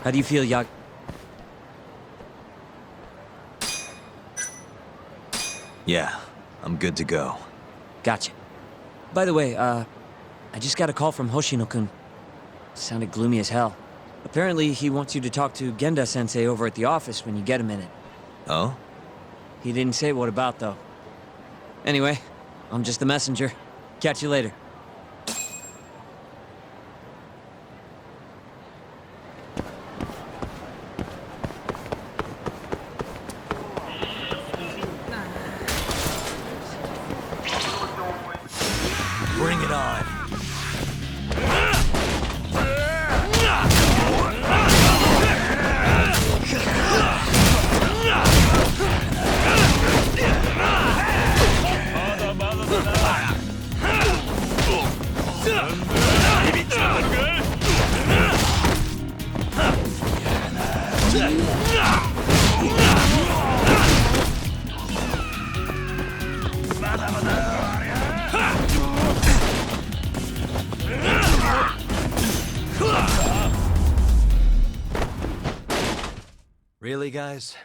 How do you feel, Yak? Yeah, I'm good to go. Gotcha. By the way, I just got a call from Hoshino-kun. Sounded gloomy as hell. Apparently, he wants you to talk to Genda-sensei over at the office when you get a minute. Oh? He didn't say what about, though. Anyway, I'm just the messenger. Catch you later. Bring it on. Really, guys?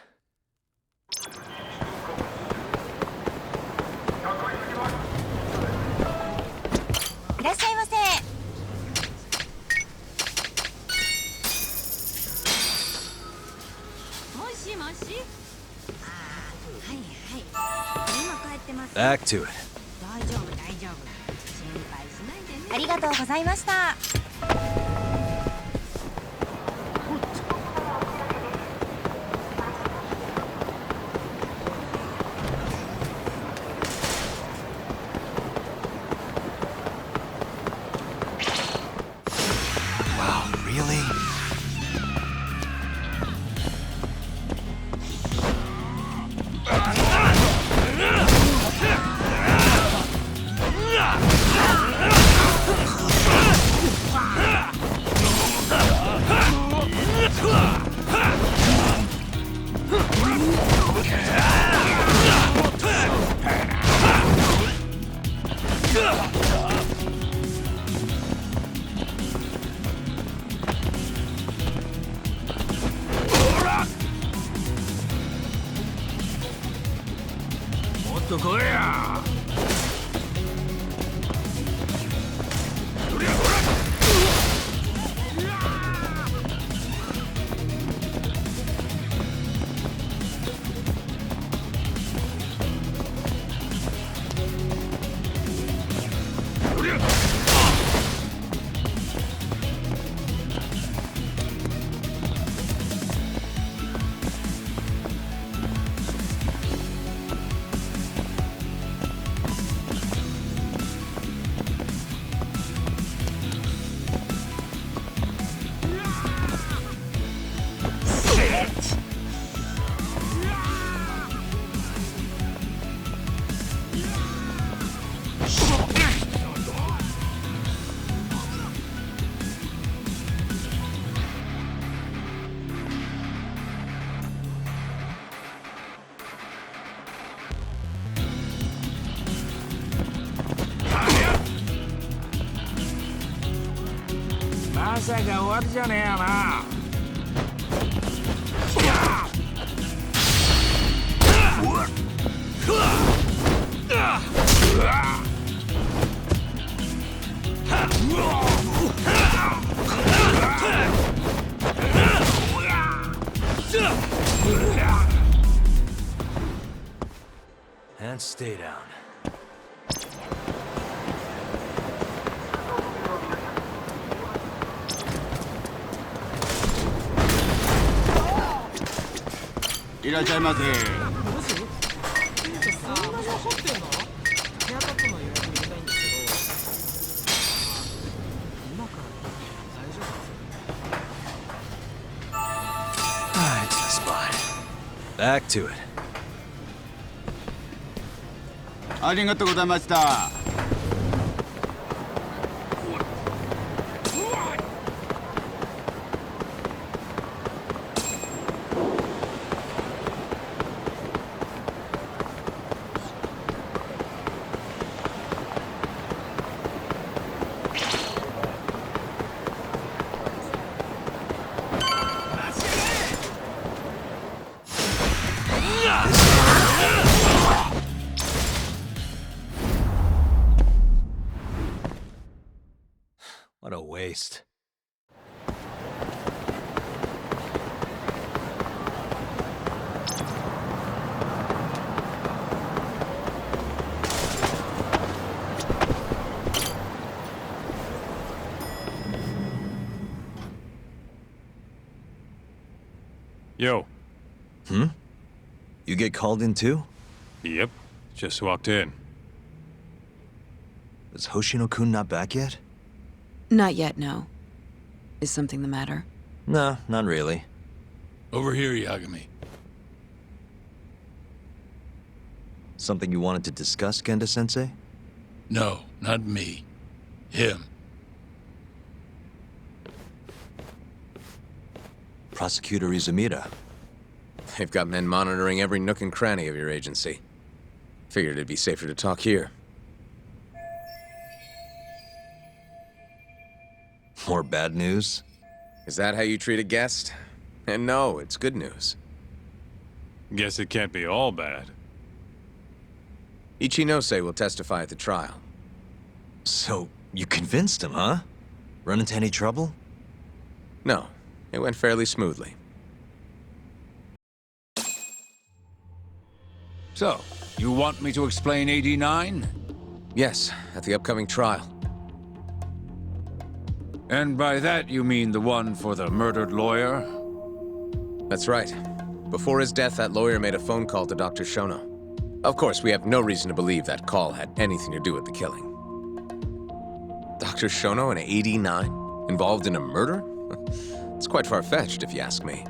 いらっしゃいませ。もしもし。ああ、はいはい。今帰ってます。Back to it. 大丈夫大丈夫。心配しないでね。ありがとうございました。Wow, really? And stay down. Ah, it's the spot. Back to it. ありがとうございました。What a waste. Yo. You get called in too? Yep. Just walked in. Is Hoshino-kun not back yet? Not yet, no. Is something the matter? No, not really. Over here, Yagami. Something you wanted to discuss, Genda-sensei? No, not me. Him. Prosecutor Izumida. They've got men monitoring every nook and cranny of your agency. Figured it'd be safer to talk here. More bad news? Is that how you treat a guest? And no, it's good news. Guess it can't be all bad. Ichinose will testify at the trial. So, you convinced him, huh? Run into any trouble? No, it went fairly smoothly. So, you want me to explain 89? Yes, at the upcoming trial. And by that you mean the one for the murdered lawyer? That's right. Before his death, that lawyer made a phone call to Dr. Shono. Of course, we have no reason to believe that call had anything to do with the killing. Dr. Shono, an 89, involved in a murder? It's quite far-fetched, if you ask me.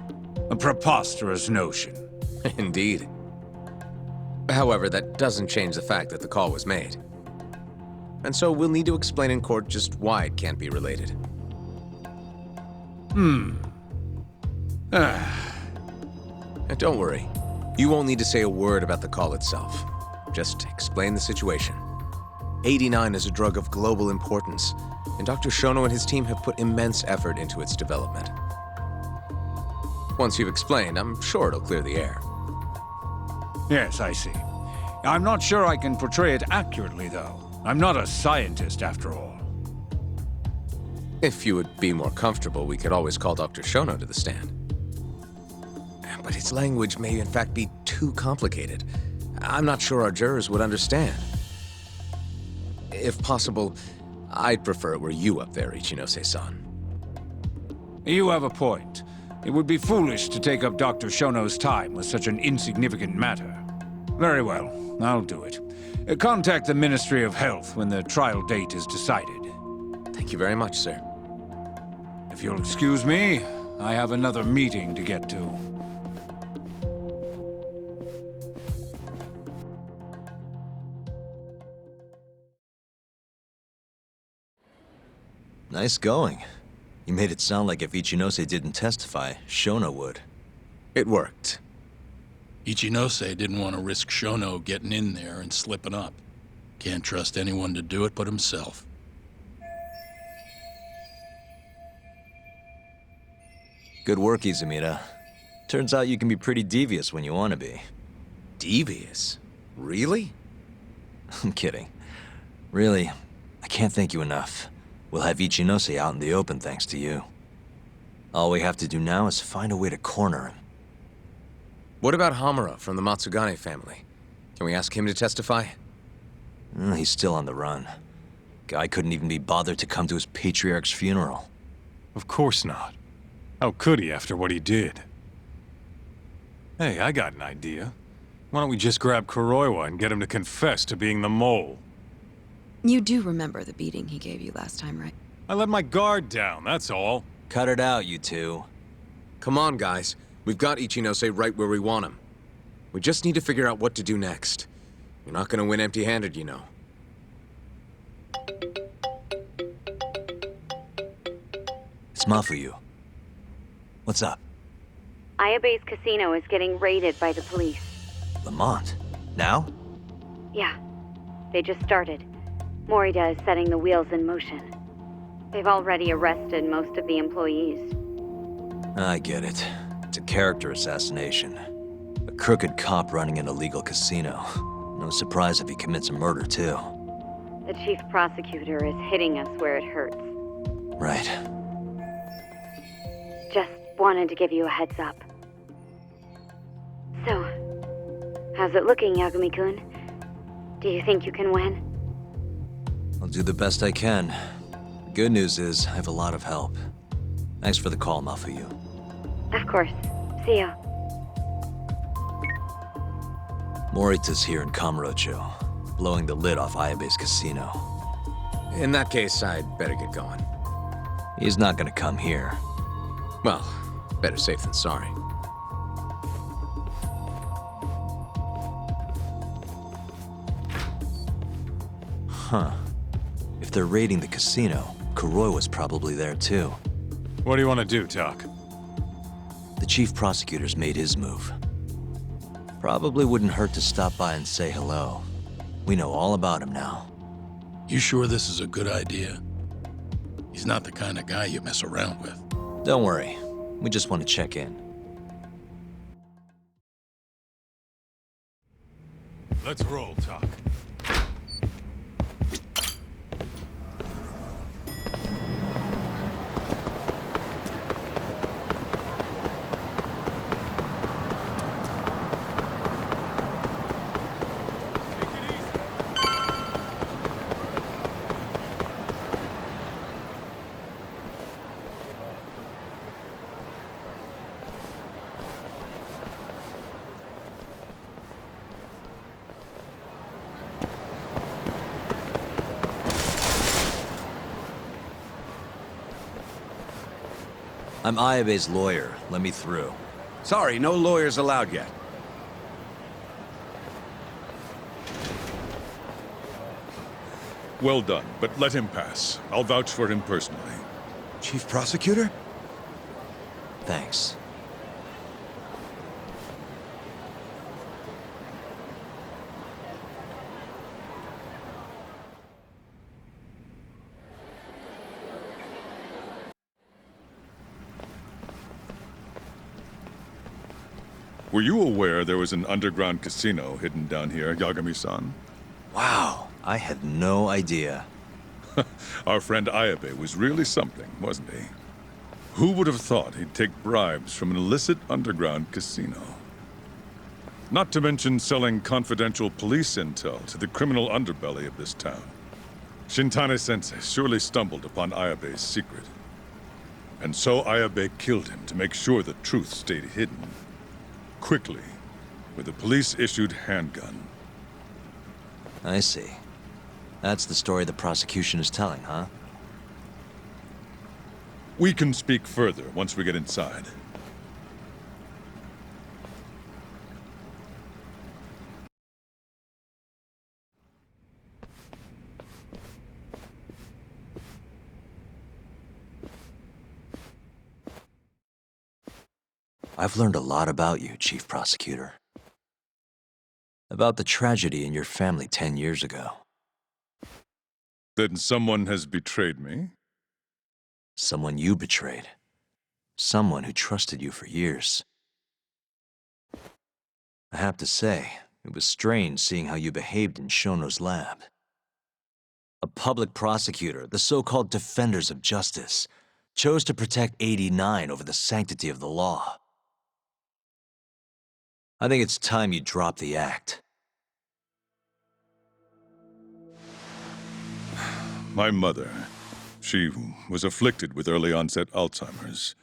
A preposterous notion. Indeed. However, that doesn't change the fact that the call was made. And so we'll need to explain in court just why it can't be related. And don't worry. You won't need to say a word about the call itself. Just explain the situation. 89 is a drug of global importance, and Dr. Shono and his team have put immense effort into its development. Once you've explained, I'm sure it'll clear the air. Yes, I see. I'm not sure I can portray it accurately, though. I'm not a scientist, after all. If you would be more comfortable, we could always call Dr. Shono to the stand. But his language may in fact be too complicated. I'm not sure our jurors would understand. If possible, I'd prefer it were you up there, Ichinose-san. You have a point. It would be foolish to take up Dr. Shono's time with such an insignificant matter. Very well, I'll do it. Contact the Ministry of Health when the trial date is decided. Thank you very much, sir. If you'll excuse me, I have another meeting to get to. Nice going. You made it sound like if Ichinose didn't testify, Shono would. It worked. Ichinose didn't want to risk Shono getting in there and slipping up. Can't trust anyone to do it but himself. Good work, Izumida. Turns out you can be pretty devious when you want to be. Devious? Really? I'm kidding. Really, I can't thank you enough. We'll have Ichinose out in the open thanks to you. All we have to do now is find a way to corner him. What about Hamura from the Matsugane family? Can we ask him to testify? He's still on the run. Guy couldn't even be bothered to come to his patriarch's funeral. Of course not. How could he after what he did? Hey, I got an idea. Why don't we just grab Kuroiwa and get him to confess to being the mole? You do remember the beating he gave you last time, right? I let my guard down, that's all. Cut it out, you two. Come on, guys. We've got Ichinose right where we want him. We just need to figure out what to do next. You're not gonna win empty-handed, you know. It's Mafuyu. What's up? Ayabe's casino is getting raided by the police. Lamont? Now? Yeah, they just started. Morida is setting the wheels in motion. They've already arrested most of the employees. I get it. It's a character assassination. A crooked cop running an illegal casino. No surprise if he commits a murder, too. The chief prosecutor is hitting us where it hurts. Right. Just wanted to give you a heads up. So, how's it looking, Yagami-kun? Do you think you can win? I'll do the best I can. The good news is, I have a lot of help. Thanks for the call, Mafuyu. Of course. See ya. Morita's here in Kamurocho, blowing the lid off Ayabe's casino. In that case, I'd better get going. He's not gonna come here. Well, better safe than sorry. Huh. If they're raiding the casino, Kuroi was probably there too. What do you want to do, Doc? The chief prosecutor's made his move. Probably wouldn't hurt to stop by and say hello. We know all about him now. You sure this is a good idea? He's not the kind of guy you mess around with. Don't worry. We just want to check in. Let's roll, Doc. I'm Ayabe's lawyer. Let me through. Sorry, no lawyers allowed yet. Well done, but let him pass. I'll vouch for him personally. Chief Prosecutor? Thanks. Were you aware there was an underground casino hidden down here, Yagami-san? Wow, I had no idea. Our friend Ayabe was really something, wasn't he? Who would have thought he'd take bribes from an illicit underground casino? Not to mention selling confidential police intel to the criminal underbelly of this town. Shintane-sensei surely stumbled upon Ayabe's secret. And so Ayabe killed him to make sure the truth stayed hidden. Quickly, with a police-issued handgun. I see. That's the story the prosecution is telling, huh? We can speak further once we get inside. I've learned a lot about you, Chief Prosecutor. About the tragedy in your family 10 years ago. Then someone has betrayed me? Someone you betrayed. Someone who trusted you for years. I have to say, it was strange seeing how you behaved in Shono's lab. A public prosecutor, the so-called defenders of justice, chose to protect 89 over the sanctity of the law. I think it's time you drop the act. My mother, she was afflicted with early onset Alzheimer's.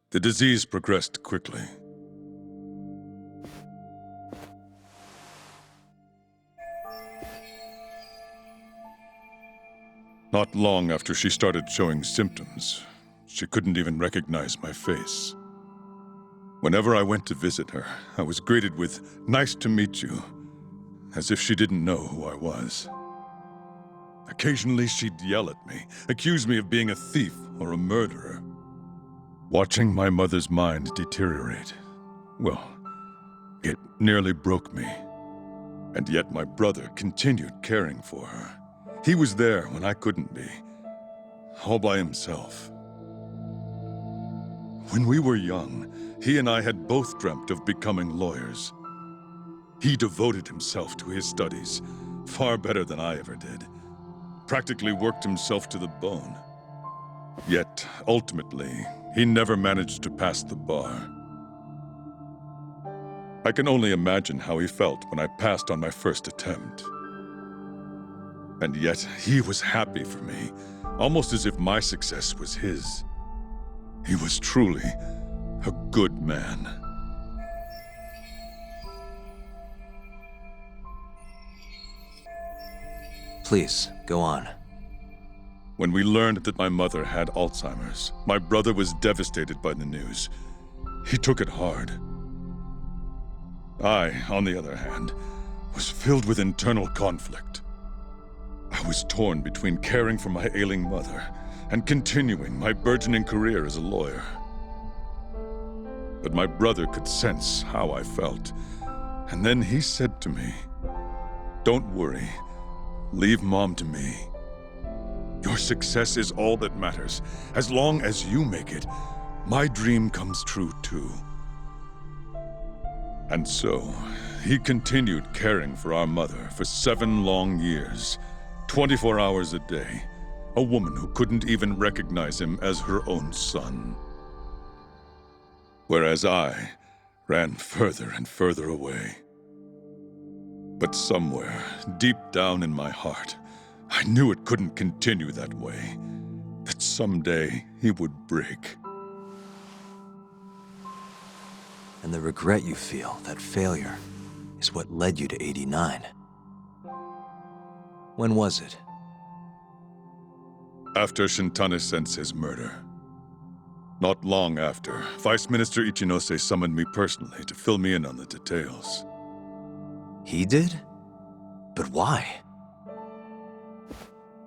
The disease progressed quickly. Not long after she started showing symptoms, she couldn't even recognize my face. Whenever I went to visit her, I was greeted with, "Nice to meet you," as if she didn't know who I was. Occasionally, she'd yell at me, accuse me of being a thief or a murderer. Watching my mother's mind deteriorate, well, it nearly broke me. And yet my brother continued caring for her. He was there when I couldn't be, all by himself. When we were young, he and I had both dreamt of becoming lawyers. He devoted himself to his studies, far better than I ever did. Practically worked himself to the bone. Yet, ultimately, he never managed to pass the bar. I can only imagine how he felt when I passed on my first attempt. And yet, he was happy for me, almost as if my success was his. He was truly a good man. Please, go on. When we learned that my mother had Alzheimer's, my brother was devastated by the news. He took it hard. I, on the other hand, was filled with internal conflict. I was torn between caring for my ailing mother and continuing my burgeoning career as a lawyer. But my brother could sense how I felt, and then he said to me, "Don't worry, leave Mom to me. Your success is all that matters. As long as you make it, my dream comes true too." And so, he continued caring for our mother for 7 long years, 24 hours a day, a woman who couldn't even recognize him as her own son. Whereas I ran further and further away. But somewhere, deep down in my heart, I knew it couldn't continue that way, that someday he would break. And the regret you feel, that failure, is what led you to 89. When was it? After Shintane-sensei's murder. Not long after, Vice Minister Ichinose summoned me personally to fill me in on the details. He did? But why?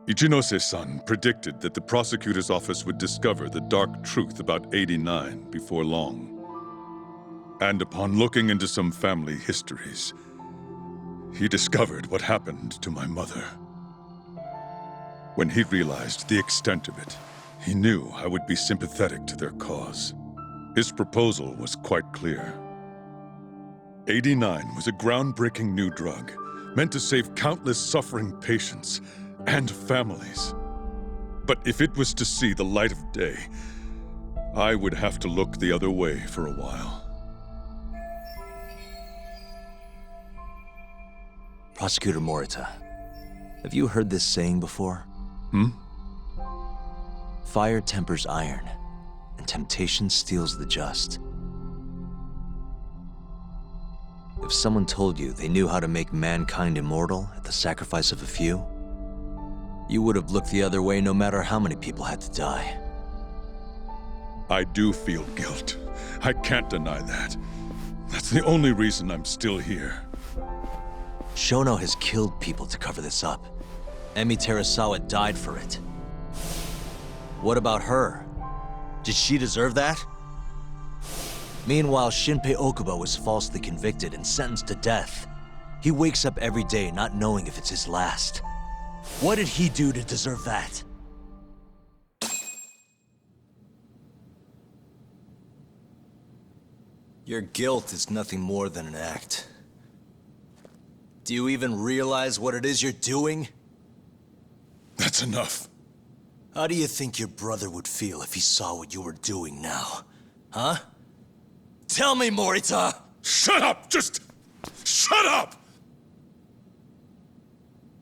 Ichinose-san predicted that the prosecutor's office would discover the dark truth about 89 before long. And upon looking into some family histories, he discovered what happened to my mother. When he realized the extent of it, he knew I would be sympathetic to their cause. His proposal was quite clear. 89 was a groundbreaking new drug, meant to save countless suffering patients and families. But if it was to see the light of day, I would have to look the other way for a while. Prosecutor Morita, have you heard this saying before? Fire tempers iron, and temptation steals the just. If someone told you they knew how to make mankind immortal at the sacrifice of a few, you would have looked the other way no matter how many people had to die. I do feel guilt. I can't deny that. That's the only reason I'm still here. Shono has killed people to cover this up. Emi Terasawa died for it. What about her? Did she deserve that? Meanwhile, Shinpei Okubo was falsely convicted and sentenced to death. He wakes up every day not knowing if it's his last. What did he do to deserve that? Your guilt is nothing more than an act. Do you even realize what it is you're doing? That's enough. How do you think your brother would feel if he saw what you were doing now? Huh? Tell me, Morita! Shut up! Just shut up!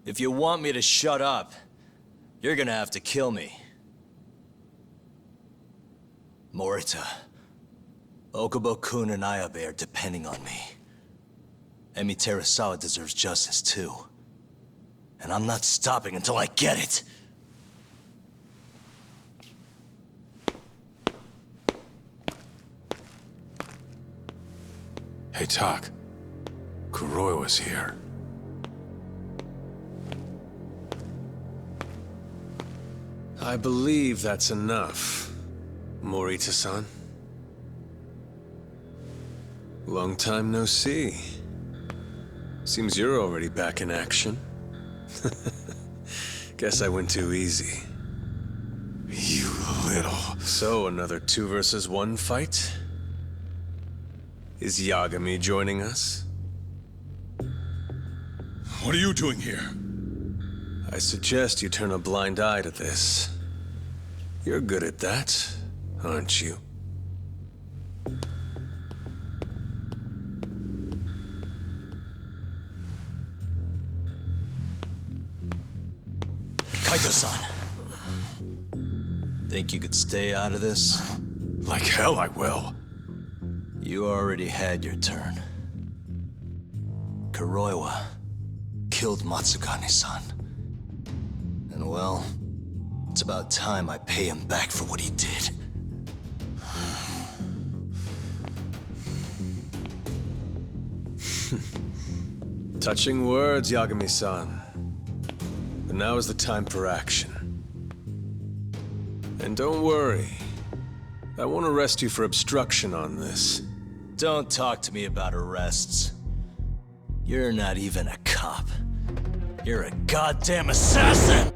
If you want me to shut up, you're gonna have to kill me. Morita, Okubo-kun and Ayabe are depending on me. Emi Terasawa deserves justice too. And I'm not stopping until I get it! Hey, Tak. Kuroi was here. I believe that's enough, Morita-san. Long time no see. Seems you're already back in action. Guess I went too easy. You little... So, another 2 versus 1 fight? Is Yagami joining us? What are you doing here? I suggest you turn a blind eye to this. You're good at that, aren't you? Kaito-san. Think you could stay out of this? Like hell I will. You already had your turn. Kuroiwa killed Matsugane-san. And well, it's about time I pay him back for what he did. Touching words, Yagami-san. But now is the time for action. And don't worry. I won't arrest you for obstruction on this. Don't talk to me about arrests. You're not even a cop. You're a goddamn assassin!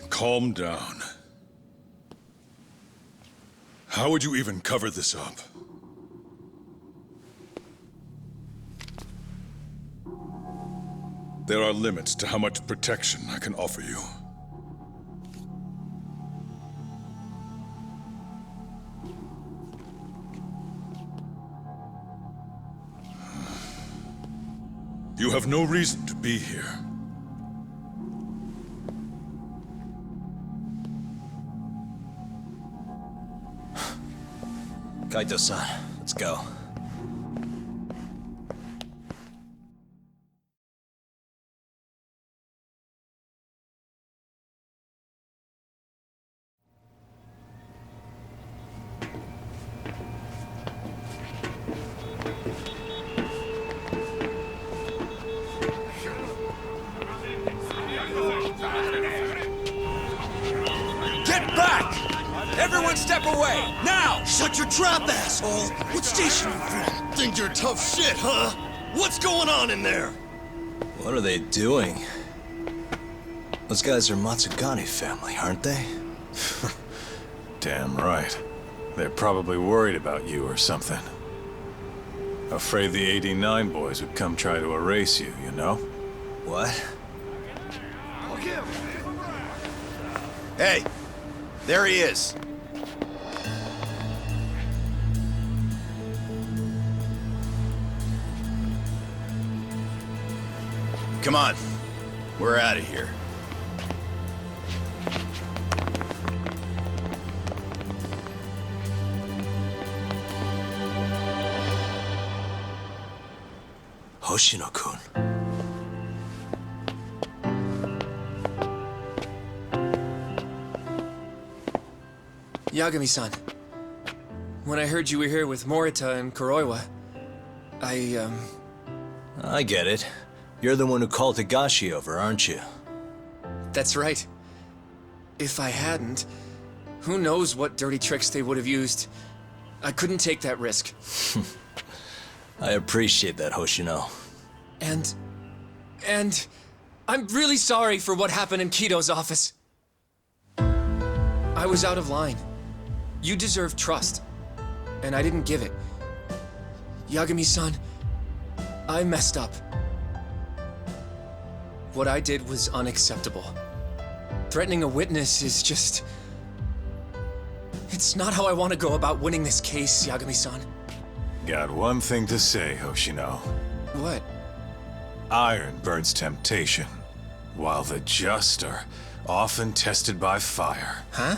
Calm down. How would you even cover this up? There are limits to how much protection I can offer you. You have no reason to be here. Kaito-san, let's go. Get back! Everyone step away! Now! Shut your trap, asshole! What station you from? Think you're tough shit, huh? What's going on in there? What are they doing? Those guys are Matsugane family, aren't they? Damn right. They're probably worried about you or something. Afraid the 89 boys would come try to erase you, you know? What? Hey, there he is. Come on, we're out of here. Hoshino-kun. Yagami-san, when I heard you were here with Morita and Kuroiwa, I get it. You're the one who called Higashi over, aren't you? That's right. If I hadn't, who knows what dirty tricks they would have used. I couldn't take that risk. I appreciate that, Hoshino. And I'm really sorry for what happened in Kito's office. I was out of line. You deserve trust, and I didn't give it. Yagami-san, I messed up. What I did was unacceptable. Threatening a witness is just... It's not how I want to go about winning this case, Yagami-san. Got one thing to say, Hoshino. What? Iron burns temptation, while the just are often tested by fire. Huh?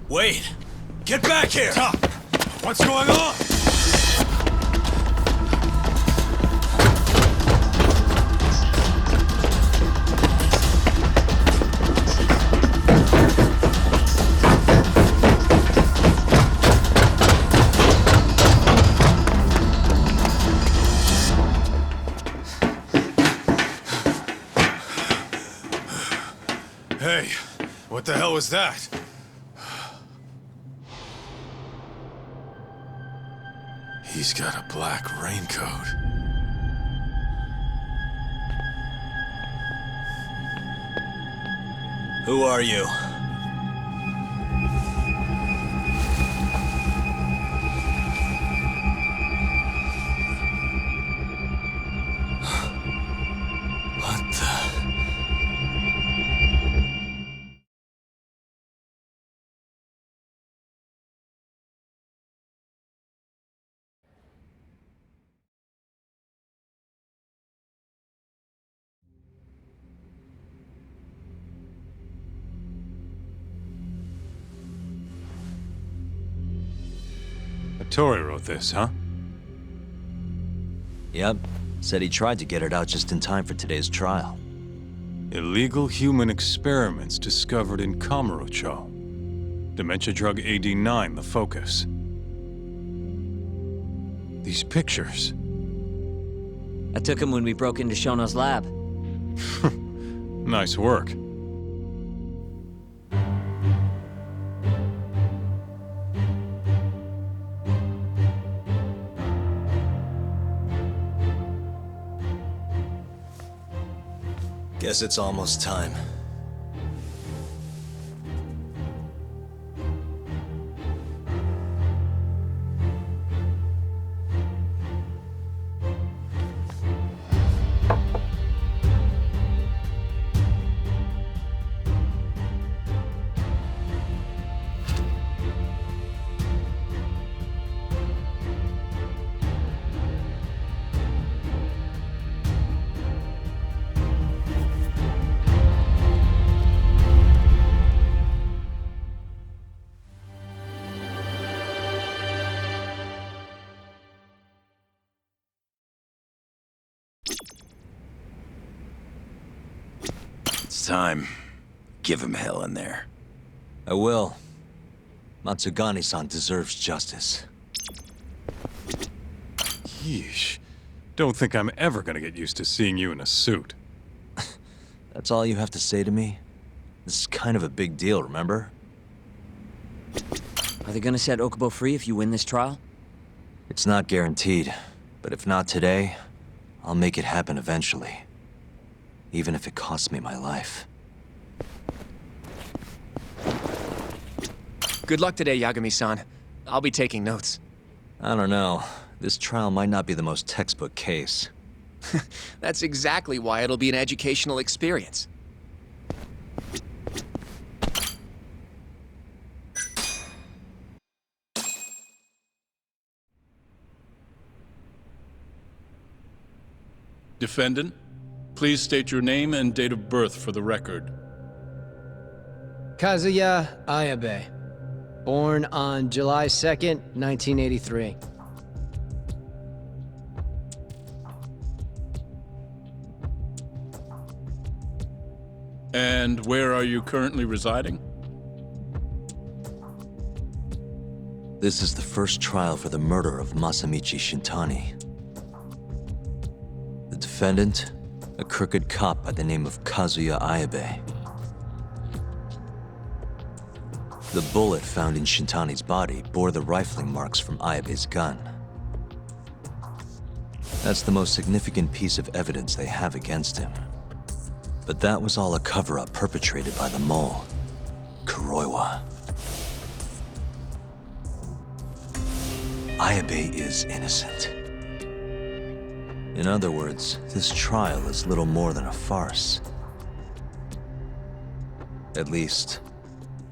Wait! Get back here! What's going on? Hey, what the hell was that? He's got a black raincoat. Who are you? What the... Tori wrote this, huh? Yep. Said he tried to get it out just in time for today's trial. Illegal human experiments discovered in Kamurocho. Dementia drug AD9, the focus. These pictures. I took him when we broke into Shono's lab. Nice work. Guess it's almost time. It's time. Give him hell in there. I will. Matsugani-san deserves justice. Yeesh. Don't think I'm ever gonna get used to seeing you in a suit. That's all you have to say to me? This is kind of a big deal, remember? Are they gonna set Okubo free if you win this trial? It's not guaranteed, but if not today, I'll make it happen eventually. Even if it costs me my life. Good luck today, Yagami-san. I'll be taking notes. I don't know. This trial might not be the most textbook case. That's exactly why it'll be an educational experience. Defendant, please state your name and date of birth for the record. Kazuya Ayabe. Born on July 2nd, 1983. And where are you currently residing? This is the first trial for the murder of Masamichi Shintani. The defendant, a crooked cop by the name of Kazuya Ayabe. The bullet found in Shintani's body bore the rifling marks from Ayabe's gun. That's the most significant piece of evidence they have against him. But that was all a cover-up perpetrated by the mole, Kuroiwa. Ayabe is innocent. In other words, this trial is little more than a farce. At least,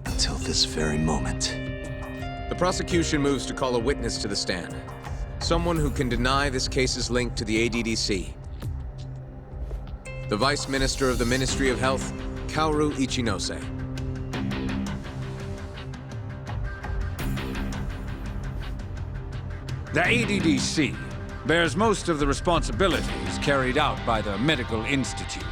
until this very moment. The prosecution moves to call a witness to the stand. Someone who can deny this case's link to the ADDC. The Vice Minister of the Ministry of Health, Kaoru Ichinose. The ADDC bears most of the responsibilities carried out by the Medical Institute.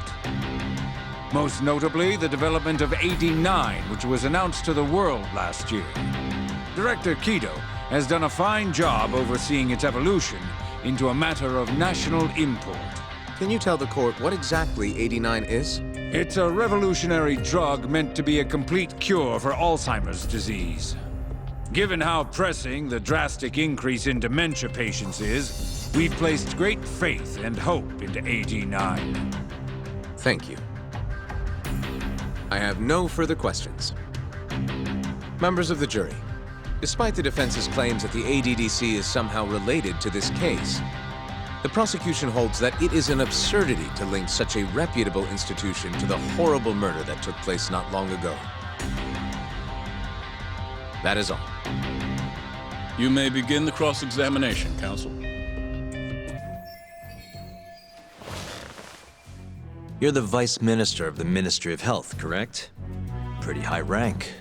Most notably, the development of AD9, which was announced to the world last year. Director Kido has done a fine job overseeing its evolution into a matter of national import. Can you tell the court what exactly AD9 is? It's a revolutionary drug meant to be a complete cure for Alzheimer's disease. Given how pressing the drastic increase in dementia patients is, we've placed great faith and hope into AD9. Thank you. I have no further questions. Members of the jury, despite the defense's claims that the ADDC is somehow related to this case, the prosecution holds that it is an absurdity to link such a reputable institution to the horrible murder that took place not long ago. That is all. You may begin the cross-examination, counsel. You're the Vice Minister of the Ministry of Health, correct? Pretty high rank.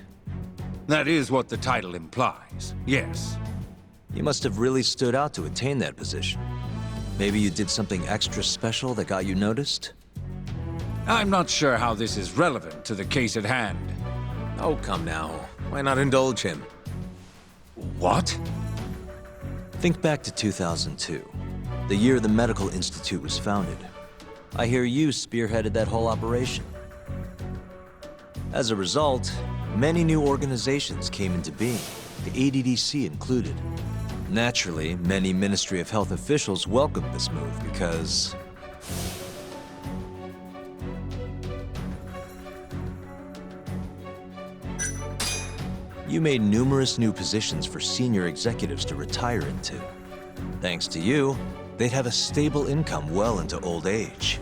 That is what the title implies, yes. You must have really stood out to attain that position. Maybe you did something extra special that got you noticed? I'm not sure how this is relevant to the case at hand. Oh, come now. Why not indulge him? What? Think back to 2002, the year the Medical Institute was founded. I hear you spearheaded that whole operation. As a result, many new organizations came into being, the ADDC included. Naturally, many Ministry of Health officials welcomed this move because... you made numerous new positions for senior executives to retire into. Thanks to you, they'd have a stable income well into old age.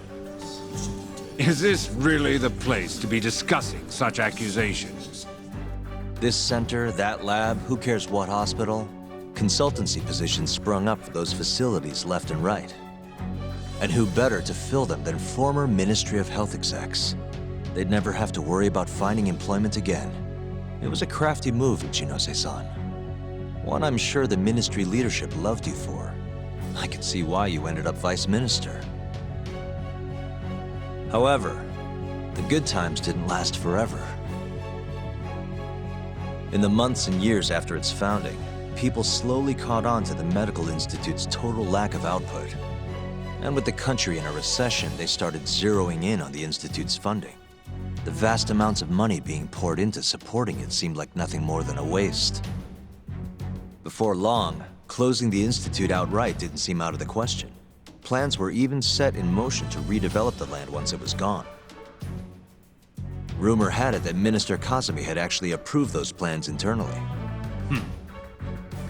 Is this really the place to be discussing such accusations? This center, that lab, who cares what hospital? Consultancy positions sprung up for those facilities left and right. And who better to fill them than former Ministry of Health execs? They'd never have to worry about finding employment again. It was a crafty move, Ichinose-san. One I'm sure the ministry leadership loved you for. I could see why you ended up vice minister. However, the good times didn't last forever. In the months and years after its founding, people slowly caught on to the Medical Institute's total lack of output. And with the country in a recession, they started zeroing in on the Institute's funding. The vast amounts of money being poured into supporting it seemed like nothing more than a waste. Before long, closing the Institute outright didn't seem out of the question. Plans were even set in motion to redevelop the land once it was gone. Rumor had it that Minister Kazumi had actually approved those plans internally.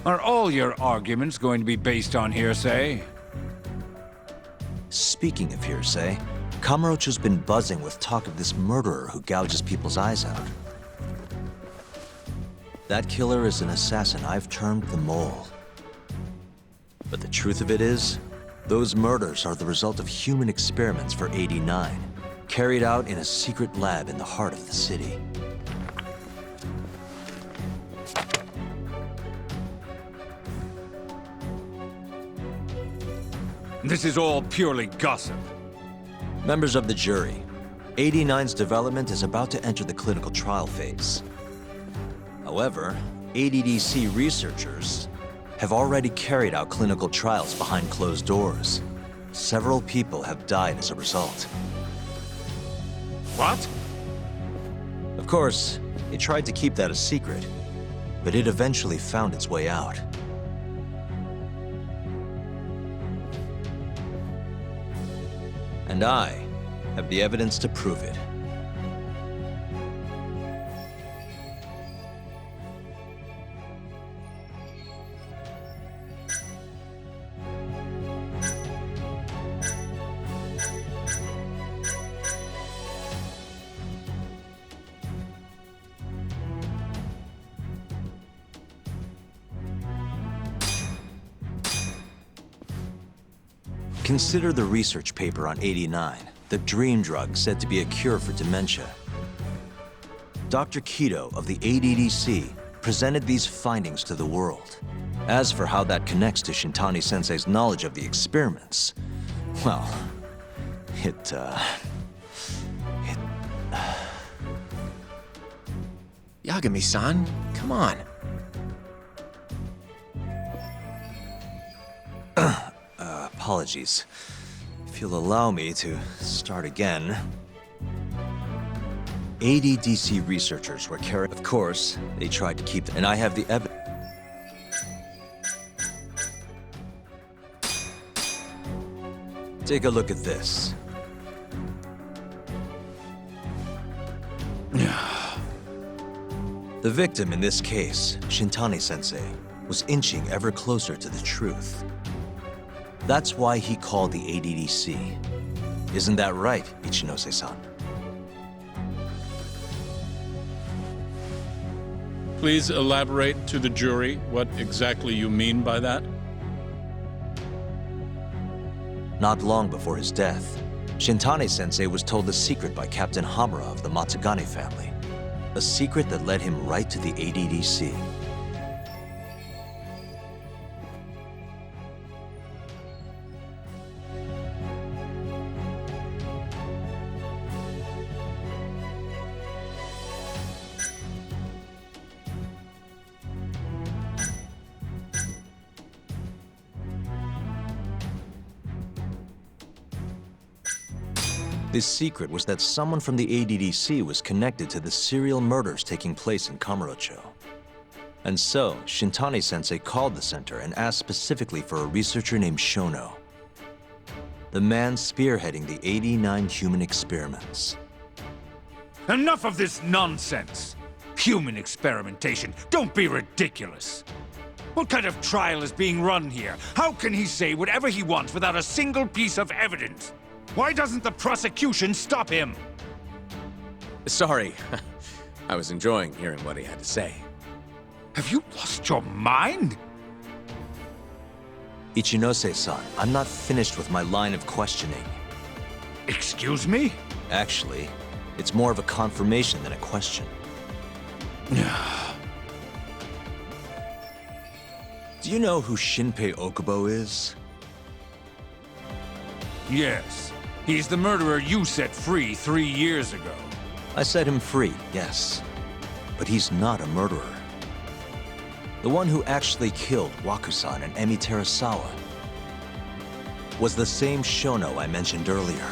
Are all your arguments going to be based on hearsay? Speaking of hearsay, Kamurocho's been buzzing with talk of this murderer who gouges people's eyes out. That killer is an assassin I've termed the Mole. But the truth of it is, those murders are the result of human experiments for 89, carried out in a secret lab in the heart of the city. This is all purely gossip. Members of the jury, 89's development is about to enter the clinical trial phase. However, ADDC researchers have already carried out clinical trials behind closed doors. Several people have died as a result. What? Of course, they tried to keep that a secret, but it eventually found its way out. And I have the evidence to prove it. Consider the research paper on 89, the dream drug said to be a cure for dementia. Dr. Kido of the ADDC presented these findings to the world. As for how that connects to Shintani-sensei's knowledge of the experiments, well, Yagami-san, come on. Apologies. If you'll allow me to start again. ADDC researchers were carried. Of course, they tried to keep them, and I have the evidence. Take a look at this. The victim in this case, Shintani-sensei, was inching ever closer to the truth. That's why he called the ADDC. Isn't that right, Ichinose-san? Please elaborate to the jury what exactly you mean by that. Not long before his death, Shintani-sensei was told a secret by Captain Hamura of the Matsugane family. A secret that led him right to the ADDC. The secret was that someone from the ADDC was connected to the serial murders taking place in Kamurocho. And so, Shintani-sensei called the center and asked specifically for a researcher named Shono, the man spearheading the 89 human experiments. Enough of this nonsense! Human experimentation. Don't be ridiculous. What kind of trial is being run here? How can he say whatever he wants without a single piece of evidence? Why doesn't the prosecution stop him? Sorry. I was enjoying hearing what he had to say. Have you lost your mind? Ichinose-san, I'm not finished with my line of questioning. Excuse me? Actually, it's more of a confirmation than a question. Do you know who Shinpei Okubo is? Yes. He's the murderer you set free 3 years ago. I set him free, yes. But he's not a murderer. The one who actually killed Wakusan and Emi Terasawa was the same Shono I mentioned earlier.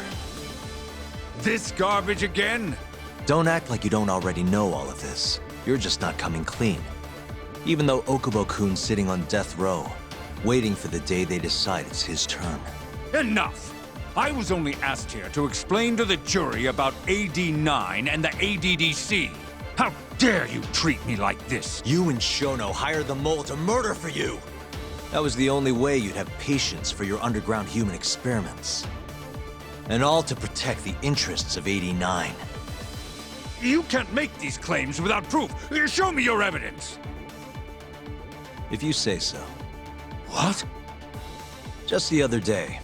This garbage again? Don't act like you don't already know all of this. You're just not coming clean. Even though Okubo-kun's sitting on death row, waiting for the day they decide it's his turn. Enough! I was only asked here to explain to the jury about AD9 and the ADDC. How dare you treat me like this? You and Shono hired the mole to murder for you! That was the only way you'd have patience for your underground human experiments. And all to protect the interests of AD9. You can't make these claims without proof. Show me your evidence. If you say so. What? Just the other day,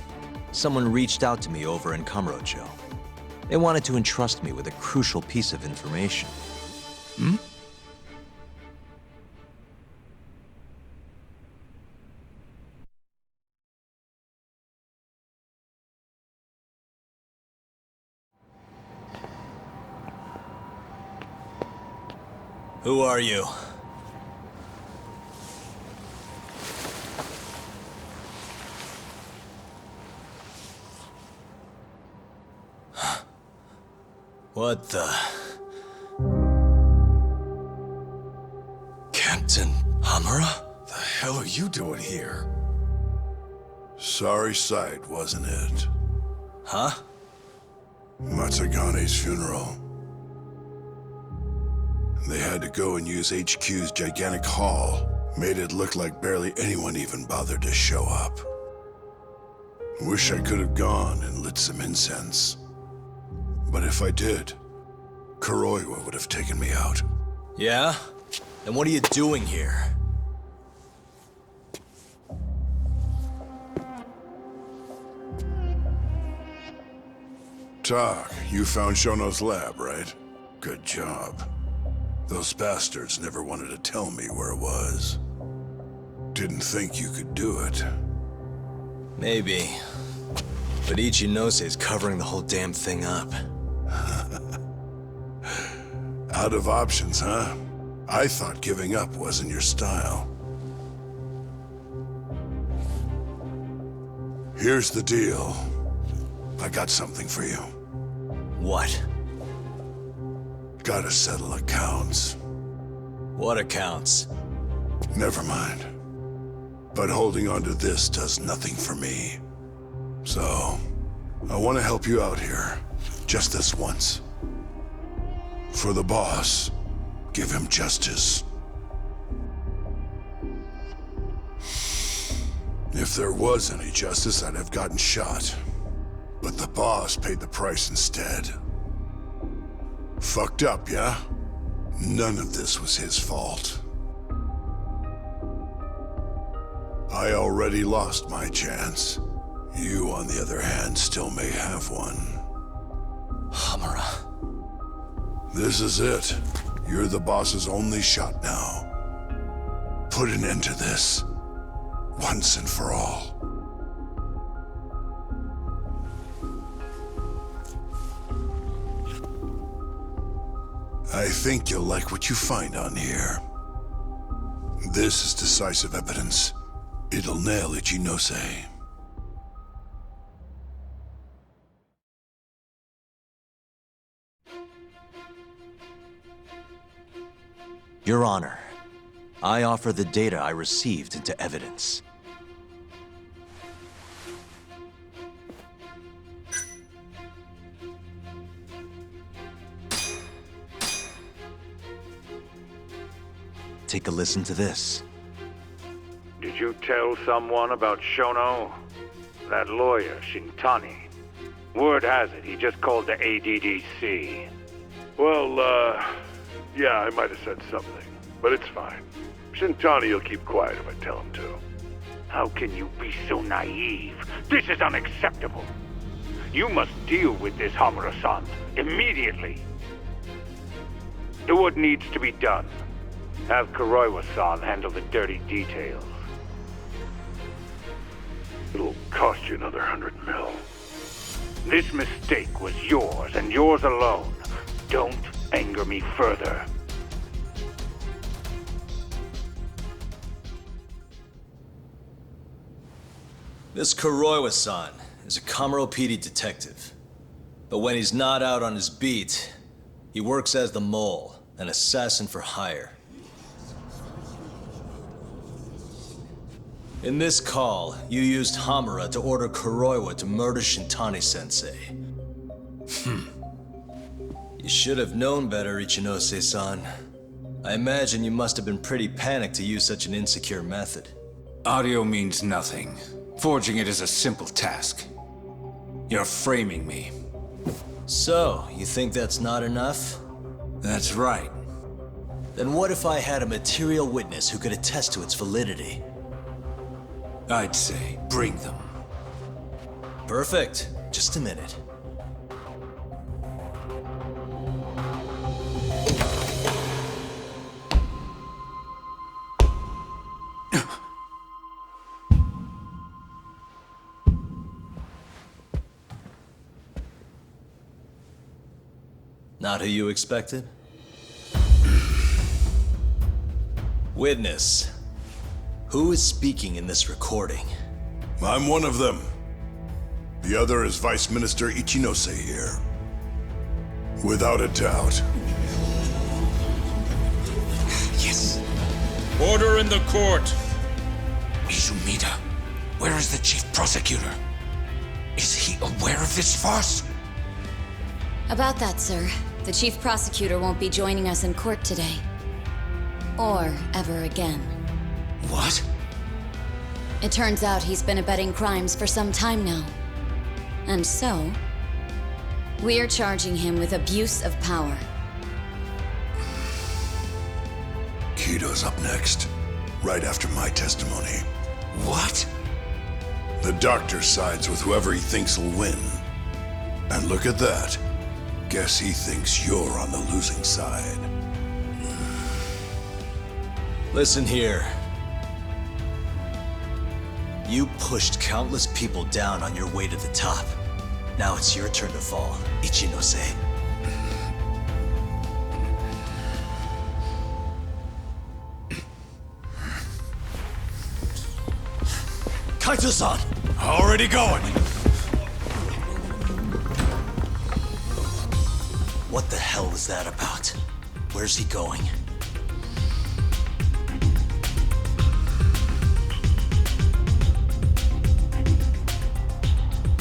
someone reached out to me over in Kamurocho. They wanted to entrust me with a crucial piece of information. Hmm? Who are you? What the... Captain Hamura? The hell are you doing here? Sorry sight, wasn't it? Huh? Matsugane's funeral. They had to go and use HQ's gigantic hall. Made it look like barely anyone even bothered to show up. Wish I could have gone and lit some incense. But if I did, Kuroiwa would have taken me out. Yeah? Then what are you doing here? Tak, you found Shono's lab, right? Good job. Those bastards never wanted to tell me where it was. Didn't think you could do it. Maybe. But Ichinose covering the whole damn thing up. Out of options, huh? I thought giving up wasn't your style. Here's the deal. I got something for you. What? Gotta settle accounts. What accounts? Never mind. But holding on to this does nothing for me. So, I want to help you out here. Just this once. For the boss, give him justice. If there was any justice, I'd have gotten shot. But the boss paid the price instead. Fucked up, yeah? None of this was his fault. I already lost my chance. You, on the other hand, still may have one. Hamura. This is it. You're the boss's only shot now. Put an end to this. Once and for all. I think you'll like what you find on here. This is decisive evidence. It'll nail Ichinose. Your Honor, I offer the data I received into evidence. Take a listen to this. Did you tell someone about Shono? That lawyer, Shintani. Word has it, he just called the ADDC. Well, yeah, I might have said something, but it's fine. Shintani will keep quiet if I tell him to. How can you be so naive? This is unacceptable. You must deal with this, Hamura-san, immediately. Do what needs to be done. Have Kuroiwa-san handle the dirty details. It'll cost you another 100 mil. This mistake was yours, and yours alone. Don't anger me further. This Kuroiwa-san is a Kamuro PD detective. But when he's not out on his beat, he works as the Mole, an assassin for hire. In this call, you used Hamura to order Kuroiwa to murder Shintani-sensei. You should have known better, Ichinose-san. I imagine you must have been pretty panicked to use such an insecure method. Audio means nothing. Forging it is a simple task. You're framing me. So, you think that's not enough? That's right. Then what if I had a material witness who could attest to its validity? I'd say, bring them. Perfect. Just a minute. Not who you expected? Witness. Who is speaking in this recording? I'm one of them. The other is Vice Minister Ichinose here. Without a doubt. Yes. Order in the court. Izumida, where is the chief prosecutor? Is he aware of this farce? About that, sir. The chief prosecutor won't be joining us in court today. Or ever again. What? It turns out he's been abetting crimes for some time now. And so, we're charging him with abuse of power. Kito's up next, right after my testimony. What? The doctor sides with whoever he thinks will win. And look at that. Guess he thinks you're on the losing side. Listen here. You pushed countless people down on your way to the top. Now it's your turn to fall, Ichinose. Kaito-san! Already going! What the hell was that about? Where's he going?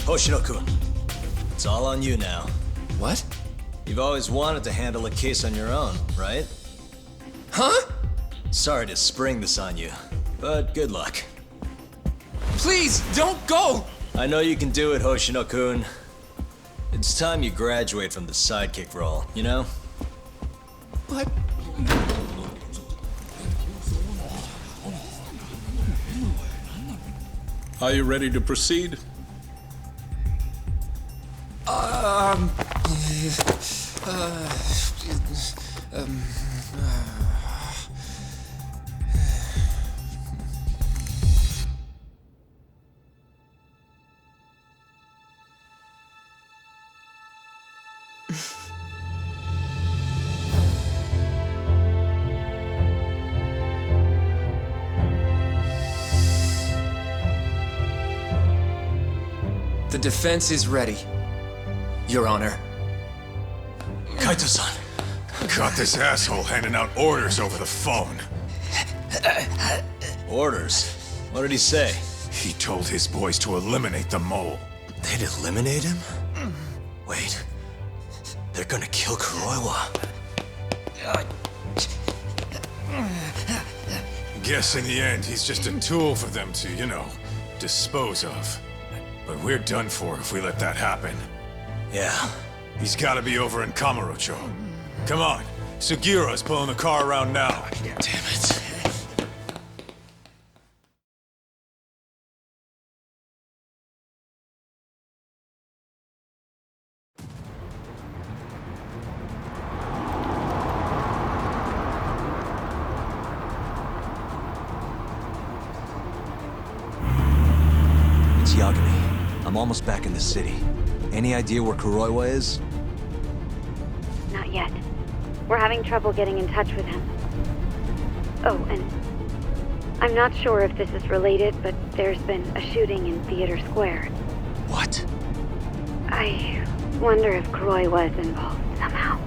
Hoshino-kun, it's all on you now. What? You've always wanted to handle a case on your own, right? Huh? Sorry to spring this on you, but good luck. Please, don't go! I know you can do it, Hoshino-kun. It's time you graduate from the sidekick role, you know? But... Are you ready to proceed? The defense is ready, Your Honor. Kaito-san, Caught this asshole handing out orders over the phone. Orders? What did he say? He told his boys to eliminate the mole. They'd eliminate him? Wait. They're gonna kill Kuroiwa. Guess in the end, he's just a tool for them to, you know, dispose of. But we're done for if we let that happen. Yeah. He's gotta be over in Kamurocho. Come on. Sugiura's pulling the car around now. Damn it. It's Yagami. I'm almost back in the city. Any idea where Kuroiwa is? Not yet. We're having trouble getting in touch with him. Oh, and I'm not sure if this is related, but there's been a shooting in Theater Square. What? I wonder if Kuroi was involved somehow.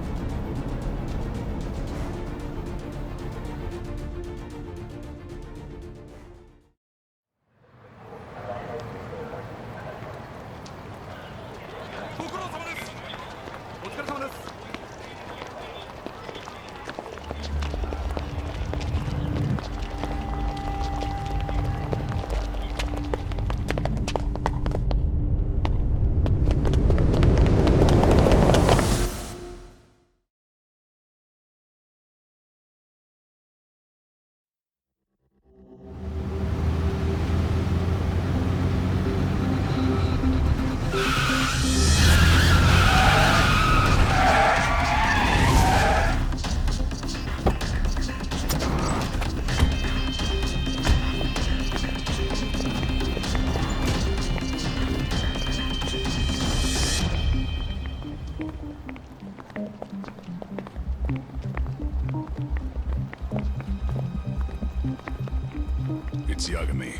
It's Yagami.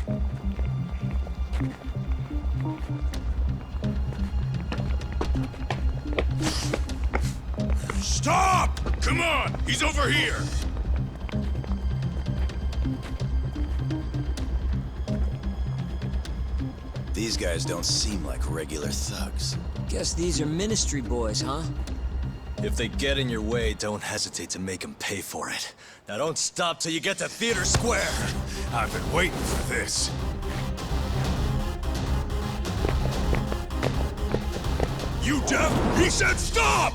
Stop! Come on! He's over here! These guys don't seem like regular thugs. Guess these are ministry boys, huh? If they get in your way, don't hesitate to make them pay for it. Now don't stop till you get to Theater Square! I've been waiting for this. You deaf? He said stop!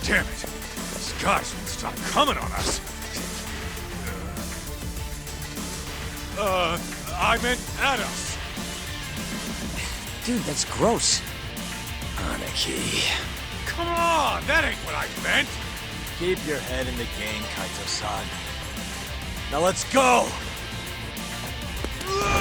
Damn it! These guys won't stop coming on us! I meant at us! Dude, that's gross. Anarchy. Come on! That ain't what I meant! Keep your head in the game, Kaito-san. Now let's go! Ugh!